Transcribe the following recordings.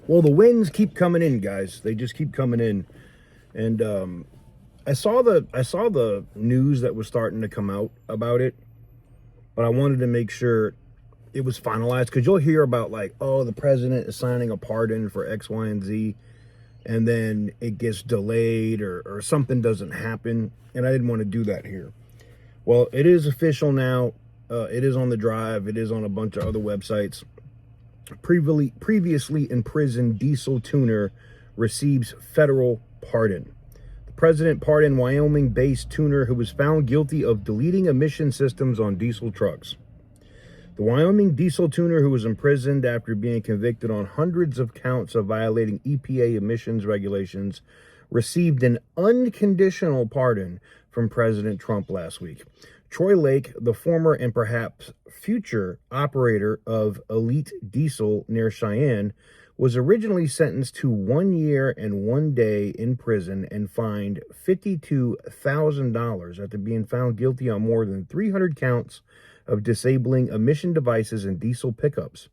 Well, the wins keep coming in, guys. They just keep coming in. And I saw the news that was starting to come out about it, but I wanted to make sure it was finalized, because you'll hear about, like, oh, the president is signing a pardon for X, Y, and Z, and then it gets delayed, or something doesn't happen. And I didn't want to do that here. Well, it is official now. It is on the Drive. It is on a bunch of other websites. Previously imprisoned diesel tuner receives federal pardon. The president pardoned Wyoming-based tuner who was found guilty of deleting emission systems on diesel trucks. The Wyoming diesel tuner, who was imprisoned after being convicted on hundreds of counts of violating EPA emissions regulations, received an unconditional pardon from President Trump last week. Troy Lake, the former and perhaps future operator of Elite Diesel near Cheyenne, was originally sentenced to 1 year and 1 day in prison and fined $52,000 after being found guilty on more than 300 counts of disabling emission devices in diesel pickups.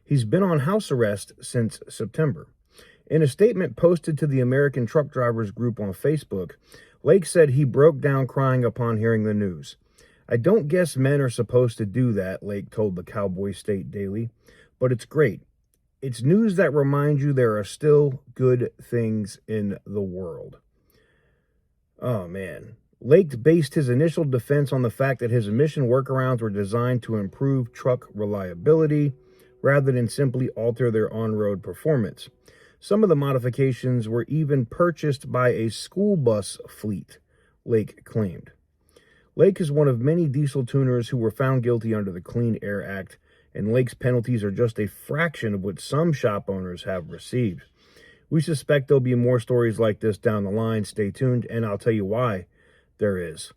He's been on house arrest since September. In a statement posted to the American Truck Drivers Group on Facebook, Lake said he broke down crying upon hearing the news. "I don't guess men are supposed to do that," Lake told the Cowboy State Daily, "but it's great. It's news that reminds you there are still good things in the world." Oh, man. Lake based his initial defense on the fact that his emission workarounds were designed to improve truck reliability rather than simply alter their on-road performance. Some of the modifications were even purchased by a school bus fleet, Lake claimed. Lake is one of many diesel tuners who were found guilty under the Clean Air Act, and Lake's penalties are just a fraction of what some shop owners have received. We suspect there'll be more stories like this down the line. Stay tuned, and I'll tell you why there is.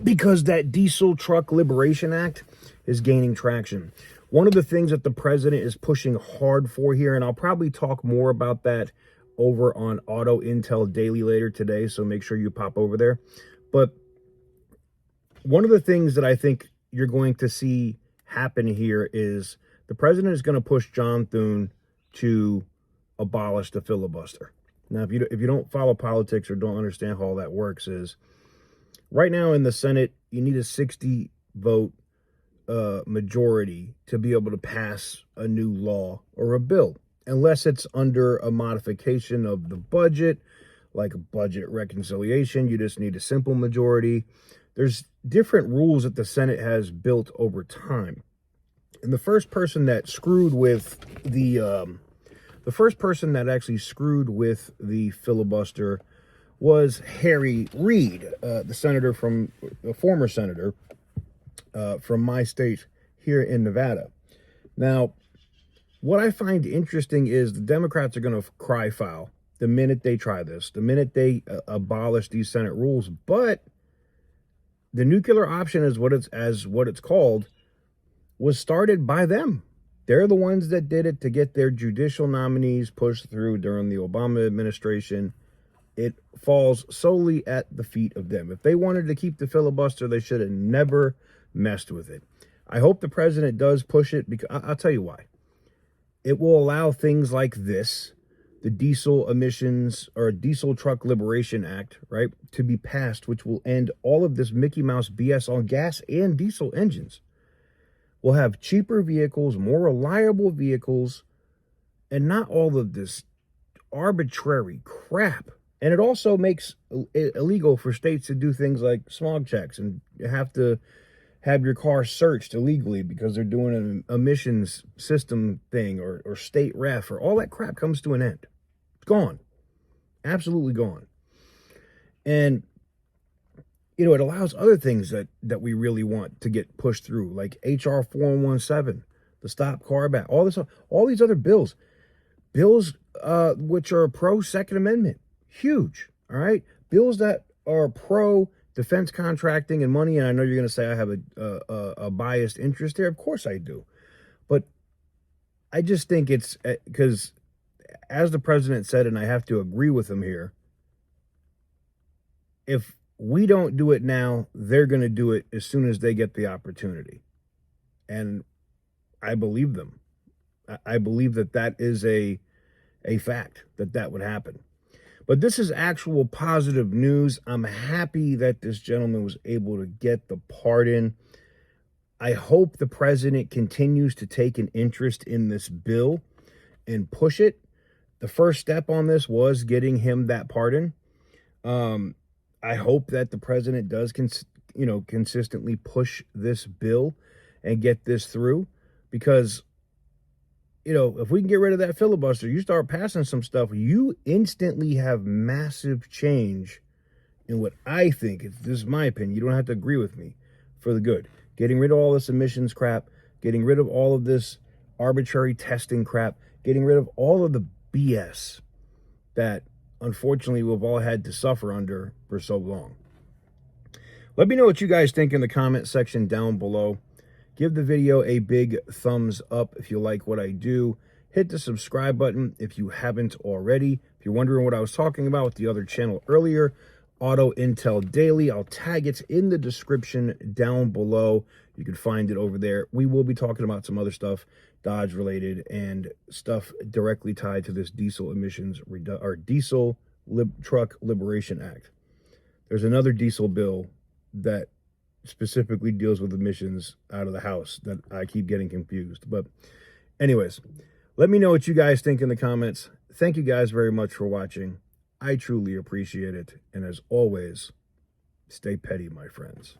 Because that Diesel Truck Liberation Act is gaining traction. One of the things that the president is pushing hard for here, and I'll probably talk more about that over on Auto Intel Daily later today, so make sure you pop over there. But one of the things that I think you're going to see happen here is the president is going to push John Thune to abolish the filibuster. Now, if you don't follow politics or don't understand how all that works, is right now in the Senate, you need a 60 vote majority to be able to pass a new law or a bill, unless it's under a modification of the budget, like a budget reconciliation. You just need a simple majority. There's different rules that the Senate has built over time. And the first person that screwed with the first person that actually screwed with the filibuster was Harry Reid, the former senator from my state here in Nevada. Now, what I find interesting is the Democrats are going to cry foul the minute they try this, the minute they abolish these Senate rules. But the nuclear option, is what it's called, was started by them. They're the ones that did it to get their judicial nominees pushed through during the Obama administration. It falls solely at the feet of them. If they wanted to keep the filibuster, they should have never messed with it. I hope the president does push it, because I'll tell you why. It will allow things like this, the Diesel Emissions or Diesel Truck Liberation Act, right, to be passed, which will end all of this Mickey Mouse BS on gas and diesel engines. We'll have cheaper vehicles, more reliable vehicles, and not all of this arbitrary crap. And it also makes it illegal for states to do things like smog checks, and you have to have your car searched illegally because they're doing an emissions system thing, or state ref, or all that crap comes to an end. It's gone. Absolutely gone. And it allows other things that we really want to get pushed through, like HR 4117, the Stop Car Ban, all these other bills which are pro Second Amendment, huge. All right, bills that are pro defense contracting and money. And I know you're going to say I have a biased interest there. Of course I do, but I just think it's because, as the president said, and I have to agree with him here, if we don't do it now, they're going to do it as soon as they get the opportunity. And I believe them. I believe that that is a fact, that would happen. But this is actual positive news. I'm happy that this gentleman was able to get the pardon. I hope the president continues to take an interest in this bill and push it. The first step on this was getting him that pardon. I hope that the president does, consistently push this bill and get this through, because, if we can get rid of that filibuster, you start passing some stuff, you instantly have massive change in what I think, this is my opinion, you don't have to agree with me, for the good. Getting rid of all this emissions crap, getting rid of all of this arbitrary testing crap, getting rid of all of the BS that unfortunately we've all had to suffer under for so long. Let me know what you guys think in the comment section down below. Give the video a big thumbs up if you like what I do. Hit the subscribe button if you haven't already. If you're wondering what I was talking about with the other channel earlier, Auto Intel Daily, I'll tag it in the description down below. You can find it over there. We will be talking about some other stuff, Dodge related, and stuff directly tied to this diesel emissions or Diesel Truck Liberation Act. There's another diesel bill that specifically deals with emissions out of the house that I keep getting confused. But anyways, let me know what you guys think in the comments. Thank you guys very much for watching. I truly appreciate it. And as always, stay petty, my friends.